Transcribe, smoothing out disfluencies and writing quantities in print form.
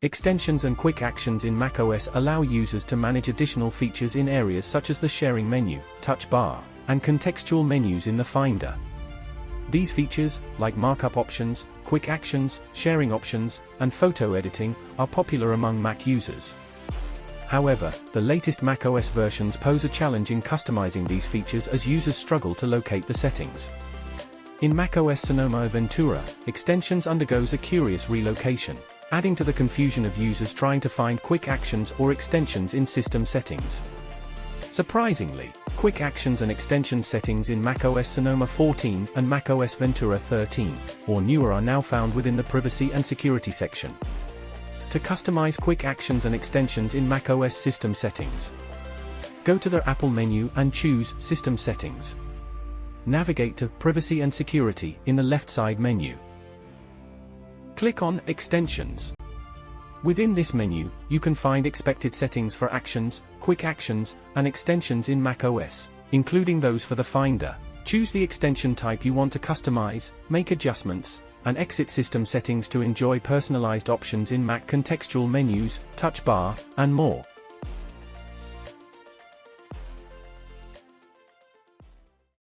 Extensions and quick actions in macOS allow users to manage additional features in areas such as the sharing menu, touch bar, and contextual menus in the Finder. These features, like markup options, quick actions, sharing options, and photo editing, are popular among Mac users. However, the latest macOS versions pose a challenge in customizing these features as users struggle to locate the settings. In macOS Sonoma Ventura, extensions undergoes a curious relocation, adding to the confusion of users trying to find quick actions or extensions in system settings. Surprisingly, quick actions and extension settings in macOS Sonoma 14 and macOS Ventura 13, or newer, are now found within the Privacy and Security section. To customize quick actions and extensions in macOS system settings, go to the Apple menu and choose System Settings. Navigate to Privacy and Security in the left side menu. Click on Extensions. Within this menu, you can find expected settings for actions, quick actions, and extensions in macOS, including those for the Finder. Choose the extension type you want to customize, make adjustments, and exit system settings to enjoy personalized options in Mac contextual menus, touch bar, and more.